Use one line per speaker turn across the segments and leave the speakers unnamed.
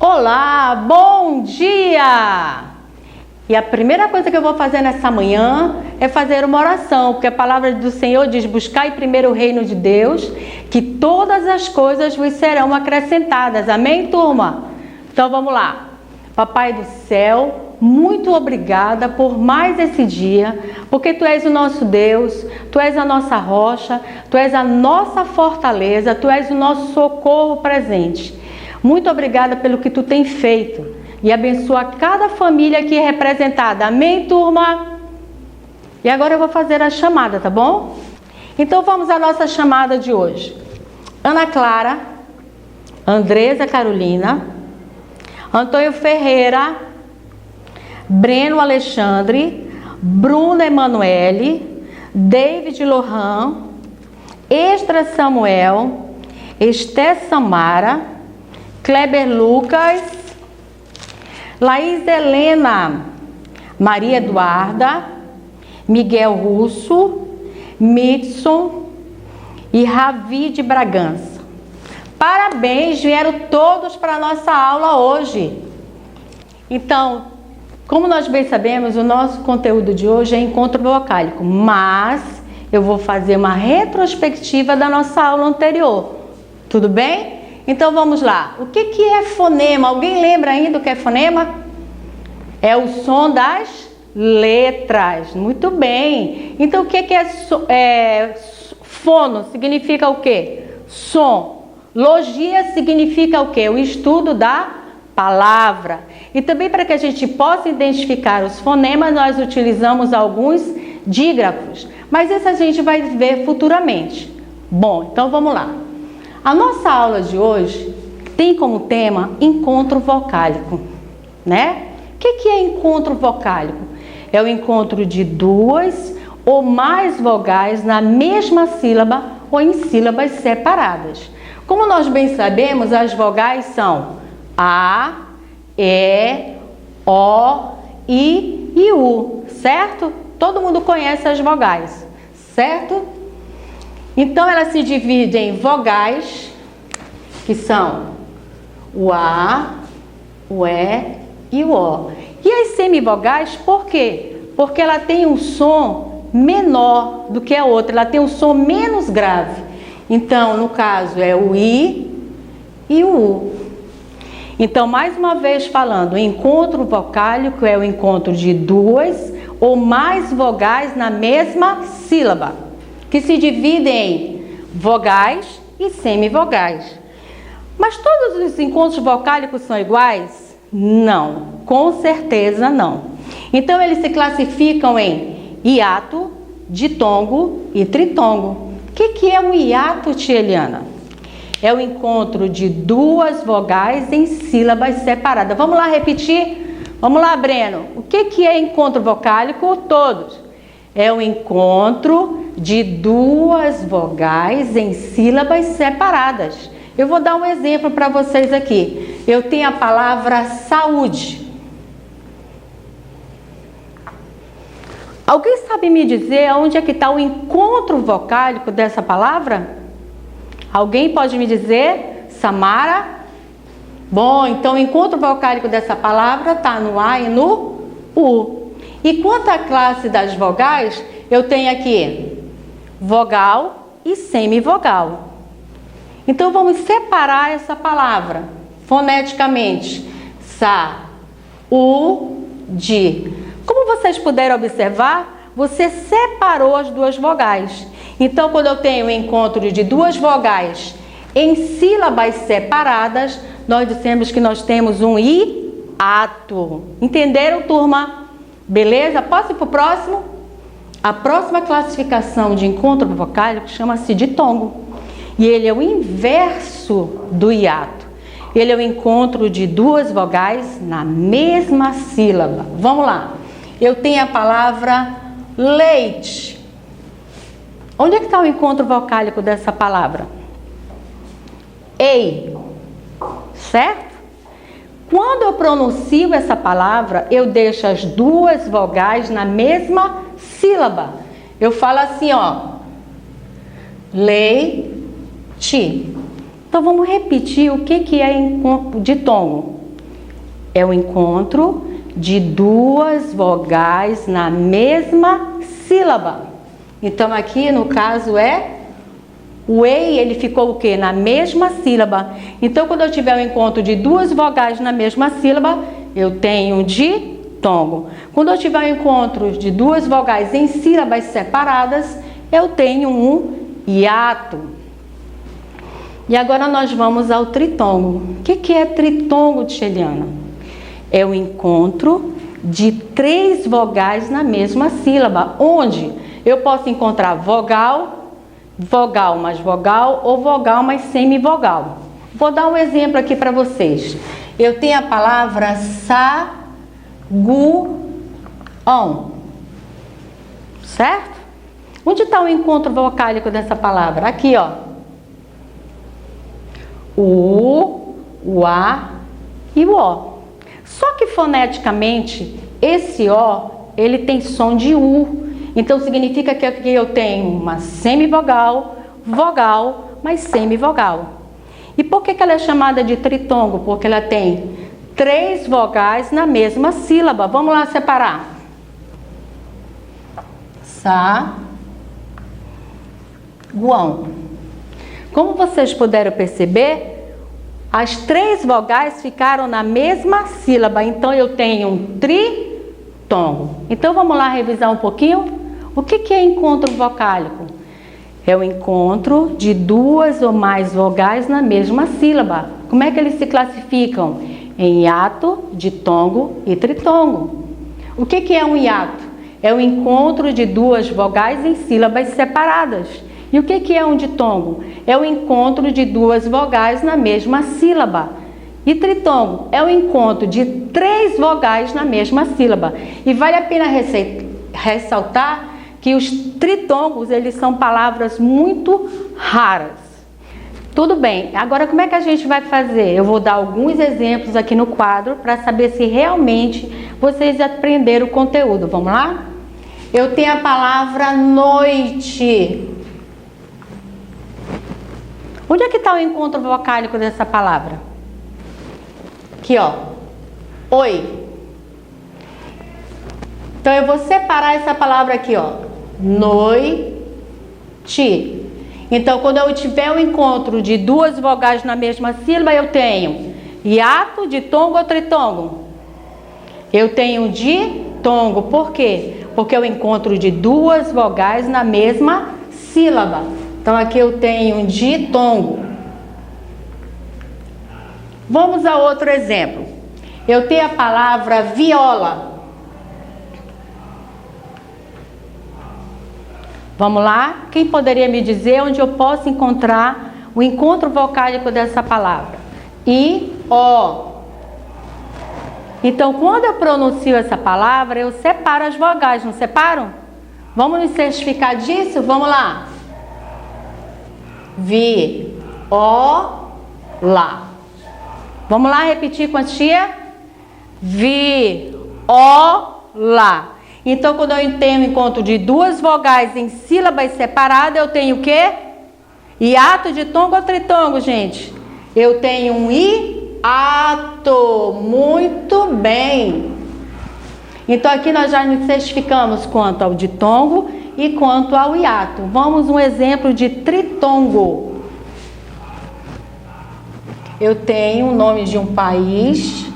Olá, bom dia! E a primeira coisa que eu vou fazer nessa manhã é fazer uma oração, porque a palavra do Senhor diz: buscai primeiro o reino de Deus, que todas as coisas vos serão acrescentadas. Amém, turma? Então vamos lá. Papai do céu, muito obrigada por mais esse dia, porque Tu és o nosso Deus, Tu és a nossa rocha, Tu és a nossa fortaleza, Tu és o nosso socorro presente. Muito obrigada pelo que Tu tem feito e abençoa cada família aqui representada. Amém, turma? E agora eu vou fazer a chamada, tá bom? Então vamos à nossa chamada de hoje. Ana Clara, Andresa Carolina, Antônio Ferreira, Breno Alexandre, Bruno Emanuele, David Lohan, Esdra Samuel, Esté Samara, Kleber Lucas, Laís Helena, Maria Eduarda, Miguel Russo, Mitson e Ravi de Bragança. Parabéns, vieram todos para a nossa aula hoje. Então, como nós bem sabemos, o nosso conteúdo de hoje é encontro vocálico, mas eu vou fazer uma retrospectiva da nossa aula anterior. Tudo bem? Então vamos lá. O que é fonema? Alguém lembra ainda o que é fonema? É o som das letras. Muito bem. Então o que é fono? Significa o quê? Som. Logia significa o quê? O estudo da palavra. E também para que a gente possa identificar os fonemas, nós utilizamos alguns dígrafos. Mas isso a gente vai ver futuramente. Bom, então vamos lá. A nossa aula de hoje tem como tema encontro vocálico, né? O que é encontro vocálico? É o encontro de duas ou mais vogais na mesma sílaba ou em sílabas separadas. Como nós bem sabemos, as vogais são A, E, O, I e U, certo? Todo mundo conhece as vogais, certo? Então, elas se dividem em vogais, que são o A, o E e o O. E as semivogais, por quê? Porque ela tem um som menor do que a outra, ela tem um som menos grave. Então, no caso, é o I e o U. Então, mais uma vez falando, o encontro vocálico é o encontro de duas ou mais vogais na mesma sílaba, que se dividem em vogais e semivogais. Mas todos os encontros vocálicos são iguais? Não, com certeza não. Então eles se classificam em hiato, ditongo e tritongo. O que é um hiato, tia Eliana? É o encontro de duas vogais em sílabas separadas. Vamos lá repetir? Vamos lá, Breno. O que é encontro vocálico? Todos. É o encontro de duas vogais em sílabas separadas. Eu vou dar um exemplo para vocês aqui. Eu tenho a palavra saúde. Alguém sabe me dizer onde é que está o encontro vocálico dessa palavra? Alguém pode me dizer? Samara? Bom, então o encontro vocálico dessa palavra está no A e no U. E quanto à classe das vogais, eu tenho aqui vogal e semivogal. Então vamos separar essa palavra foneticamente. Sa, u, di. Como vocês puderam observar, você separou as duas vogais. Então quando eu tenho o encontro de duas vogais em sílabas separadas, nós dissemos que nós temos um hiato. Entenderam, turma? Beleza? Posso ir para o próximo? A próxima classificação de encontro vocálico chama-se ditongo. E ele é o inverso do hiato. Ele é o encontro de duas vogais na mesma sílaba. Vamos lá. Eu tenho a palavra leite. Onde é que está o encontro vocálico dessa palavra? Ei. Certo? Quando eu pronuncio essa palavra, eu deixo as duas vogais na mesma sílaba. Eu falo assim, ó. Leite. Então vamos repetir o que é ditongo. É o encontro de duas vogais na mesma sílaba. Então aqui no caso o ei, ele ficou o quê? Na mesma sílaba. Então quando eu tiver o encontro de duas vogais na mesma sílaba, eu tenho um ditongo. Quando eu tiver o encontro de duas vogais em sílabas separadas, eu tenho um hiato. E agora nós vamos ao tritongo. O que é tritongo, Tcheliana? É o encontro de três vogais na mesma sílaba, onde eu posso encontrar vogal, vogal mais vogal ou vogal mais semivogal. Vou dar um exemplo aqui para vocês. Eu tenho a palavra saguão, certo? Onde está o encontro vocálico dessa palavra? Aqui, ó. O A e o O. Só que foneticamente, esse O, ele tem som de U. Então significa que aqui eu tenho uma semivogal, vogal, mais semivogal. E por que ela é chamada de tritongo? Porque ela tem três vogais na mesma sílaba. Vamos lá separar. Saguão. Como vocês puderam perceber, as três vogais ficaram na mesma sílaba. Então eu tenho um tritongo. Então vamos lá revisar um pouquinho. O que é encontro vocálico? É o encontro de duas ou mais vogais na mesma sílaba. Como é que eles se classificam? Em hiato, ditongo e tritongo. O que é um hiato? É o encontro de duas vogais em sílabas separadas. E o que é um ditongo? É o encontro de duas vogais na mesma sílaba. E tritongo é o encontro de três vogais na mesma sílaba. E vale a pena ressaltar que os tritongos, eles são palavras muito raras. Tudo bem, agora como é que a gente vai fazer? Eu vou dar alguns exemplos aqui no quadro para saber se realmente vocês aprenderam o conteúdo. Vamos lá? Eu tenho a palavra noite. Onde é que está o encontro vocálico dessa palavra? Aqui, ó. Oi. Então eu vou separar essa palavra aqui, ó. Noite. Então quando eu tiver o encontro de duas vogais na mesma sílaba, eu tenho hiato, ditongo ou tritongo? Eu tenho ditongo. Por quê? Porque é o encontro de duas vogais na mesma sílaba. Então aqui eu tenho ditongo. Vamos a outro exemplo. Eu tenho a palavra viola. Vamos lá? Quem poderia me dizer onde eu posso encontrar o encontro vocálico dessa palavra? I, O. Então, quando eu pronuncio essa palavra, eu separo as vogais, não separo? Vamos nos certificar disso? Vamos lá. Vi, O, lá. Vamos lá repetir com a tia? Vi, O, lá. Então, quando eu tenho o encontro de duas vogais em sílabas separadas, eu tenho o quê? Hiato, ditongo ou tritongo, gente? Eu tenho um hiato. Muito bem. Então, aqui nós já nos certificamos quanto ao ditongo e quanto ao hiato. Vamos um exemplo de tritongo. Eu tenho o nome de um país,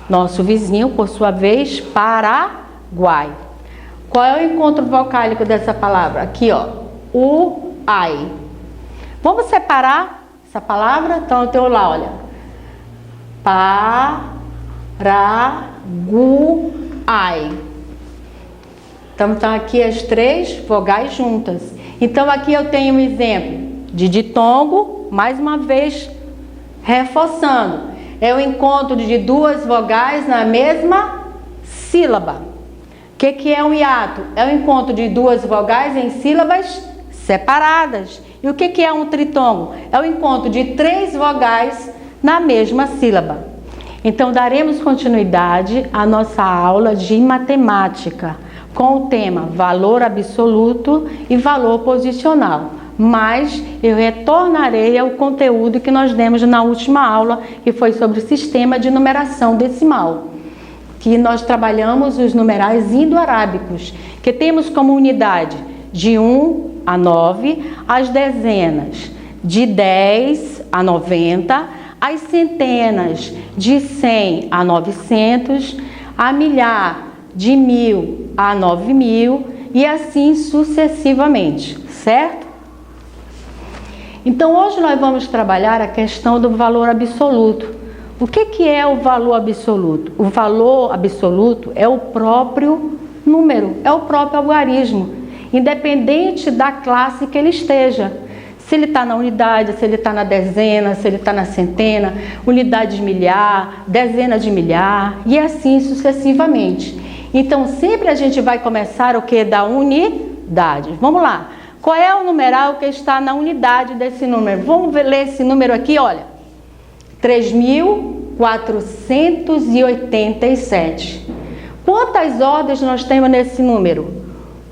nosso vizinho, por sua vez, Paraguai. Qual é o encontro vocálico dessa palavra? Aqui, ó. U-ai. Vamos separar essa palavra? Então, eu tenho lá, olha. Paraguai. Então, estão aqui as três vogais juntas. Então, aqui eu tenho um exemplo de ditongo, mais uma vez, reforçando. É o encontro de duas vogais na mesma sílaba. O que é um hiato? É o encontro de duas vogais em sílabas separadas. E o que é um tritongo? É o encontro de três vogais na mesma sílaba. Então, daremos continuidade à nossa aula de matemática com o tema valor absoluto e valor posicional. mas eu retornarei ao conteúdo que nós demos na última aula, que foi sobre o sistema de numeração decimal, que nós trabalhamos os numerais indo-arábicos, que temos como unidade de 1 a 9, as dezenas de 10 a 90, as centenas de 100 a 900, a milhar de 1000 a 9000 e assim sucessivamente, certo? Então hoje nós vamos trabalhar a questão do valor absoluto. O que é o valor absoluto? O valor absoluto é o próprio número, é o próprio algarismo, independente da classe que ele esteja. Se ele está na unidade, se ele está na dezena, se ele está na centena, unidade de milhar, dezena de milhar e assim sucessivamente. Então sempre a gente vai começar o que? Da unidade. Vamos lá. Qual é o numeral que está na unidade desse número? Vamos ler esse número aqui, olha. 3.487. Quantas ordens nós temos nesse número?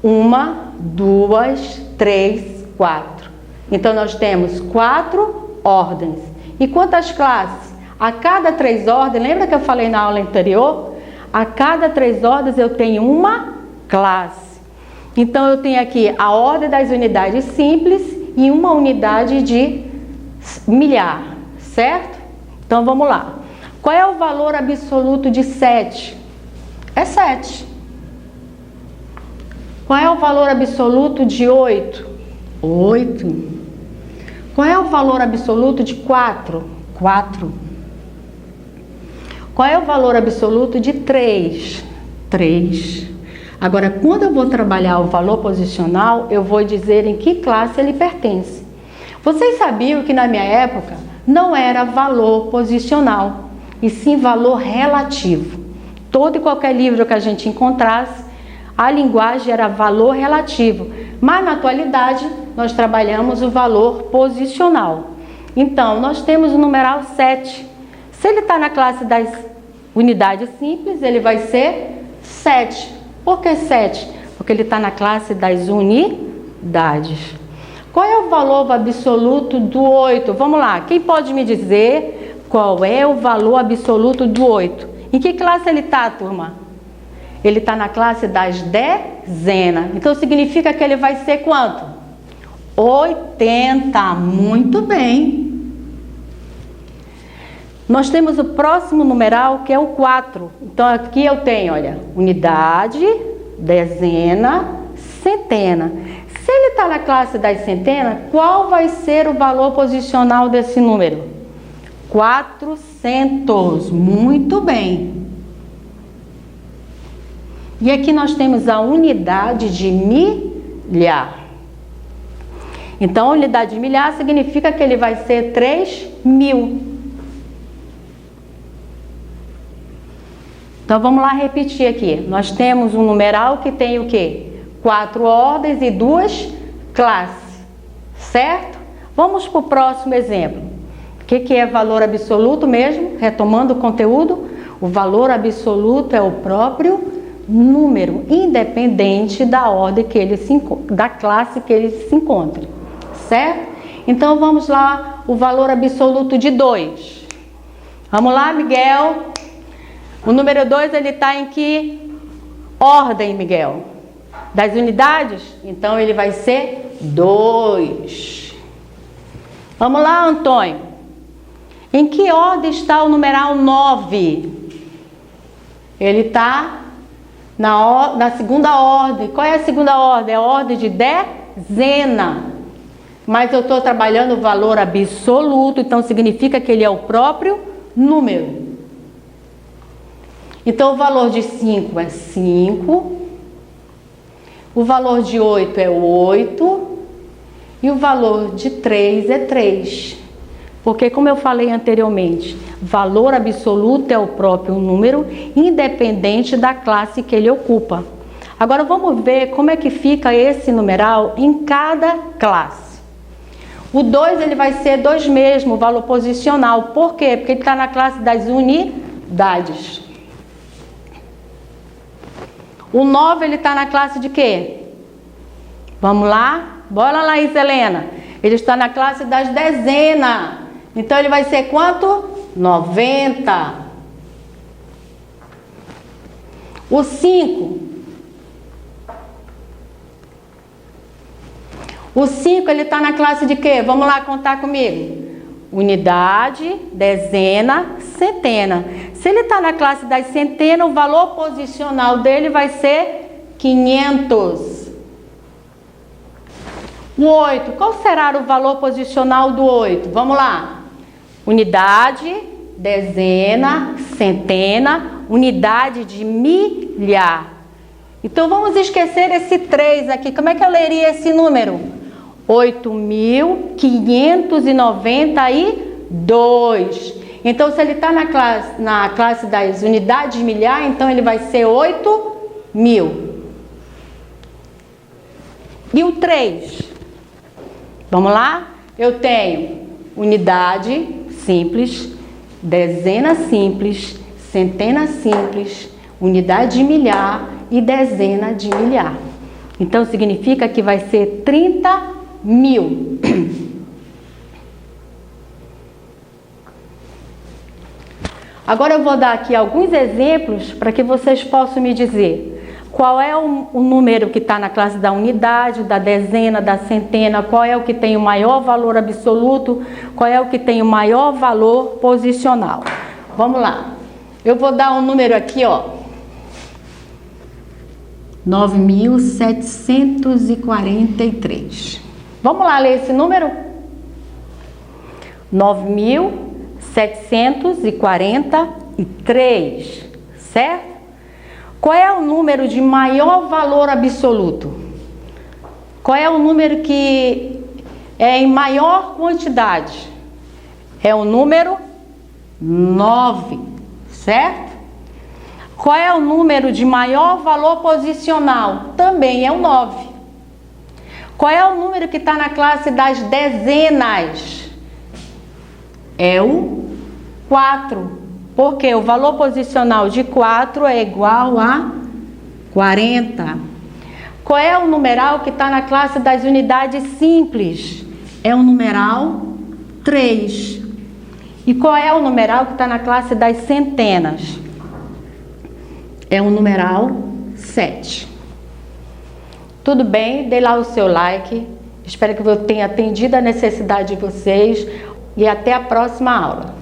1, 2, 3, 4. Então nós temos 4 ordens. E quantas classes? A cada 3 ordens, lembra que eu falei na aula anterior? A cada 3 ordens eu tenho uma classe. Então eu tenho aqui a ordem das unidades simples e uma unidade de milhar, certo? Então vamos lá. Qual é o valor absoluto de 7? É 7. Qual é o valor absoluto de 8? 8. Qual é o valor absoluto de 4? 4. Qual é o valor absoluto de 3? 3. Agora, quando eu vou trabalhar o valor posicional, eu vou dizer em que classe ele pertence. Vocês sabiam que na minha época não era valor posicional, e sim valor relativo. Todo e qualquer livro que a gente encontrasse, a linguagem era valor relativo, mas na atualidade nós trabalhamos o valor posicional. Então, nós temos o numeral 7. Se ele está na classe das unidades simples, ele vai ser 7. Por que 7? Porque ele está na classe das unidades. Qual é o valor absoluto do 8? Vamos lá, quem pode me dizer qual é o valor absoluto do 8? Em que classe ele está, turma? Ele está na classe das dezenas. Então significa que ele vai ser quanto? 80. Muito bem. Nós temos o próximo numeral, que é o 4. Então, aqui eu tenho, olha, unidade, dezena, centena. Se ele está na classe das centenas, qual vai ser o valor posicional desse número? 400. Muito bem. E aqui nós temos a unidade de milhar. Então, a unidade de milhar significa que ele vai ser 3.000. Então, vamos lá repetir aqui. Nós temos um numeral que tem o quê? 4 ordens e 2 classes, certo? Vamos para o próximo exemplo. O que é valor absoluto mesmo? Retomando o conteúdo, o valor absoluto é o próprio número, independente da ordem que ele da classe que ele se encontra, certo? Então, vamos lá, o valor absoluto de 2. Vamos lá, Miguel. O número 2, ele está em que ordem, Miguel? Das unidades? Então, ele vai ser 2. Vamos lá, Antônio. Em que ordem está o numeral 9? Ele está na segunda ordem. Qual é a segunda ordem? É a ordem de dezena. Mas eu estou trabalhando o valor absoluto, então significa que ele é o próprio número. Então, o valor de 5 é 5, o valor de 8 é 8 e o valor de 3 é 3. Porque, como eu falei anteriormente, valor absoluto é o próprio número, independente da classe que ele ocupa. Agora, vamos ver como é que fica esse numeral em cada classe. O 2, ele vai ser 2 mesmo, valor posicional. Por quê? Porque ele está na classe das unidades. O 9, ele está na classe de quê? Vamos lá? Bora lá, Helena. Ele está na classe das dezenas. Então, ele vai ser quanto? 90. O 5. O 5, ele está na classe de quê? Vamos lá contar comigo. Unidade, dezena, centena. Se ele está na classe das centenas, o valor posicional dele vai ser 500. O 8, qual será o valor posicional do 8? Vamos lá. Unidade, dezena, centena, unidade de milhar. Então, vamos esquecer esse 3 aqui. Como é que eu leria esse número? 8.592. Então, se ele está na classe das unidades de milhar, então ele vai ser 8.000. E o 3? Vamos lá? Eu tenho unidade simples, dezena simples, centena simples, unidade de milhar e dezena de milhar. Então, significa que vai ser 30.000. Agora eu vou dar aqui alguns exemplos para que vocês possam me dizer qual é o número que está na classe da unidade, da dezena, da centena, qual é o que tem o maior valor absoluto, qual é o que tem o maior valor posicional. Vamos lá. Eu vou dar um número aqui, ó. 9.743. Vamos lá ler esse número? 9.743, certo? Qual é o número de maior valor absoluto? Qual é o número que é em maior quantidade? É o número 9, certo? Qual é o número de maior valor posicional? Também é o 9. Qual é o número que está na classe das dezenas? É o 4. Porque o valor posicional de 4 é igual a 40. Qual é o numeral que está na classe das unidades simples? É o numeral 3. E qual é o numeral que está na classe das centenas? É o numeral 7. Tudo bem? Dê lá o seu like. Espero que eu tenha atendido a necessidade de vocês. E até a próxima aula.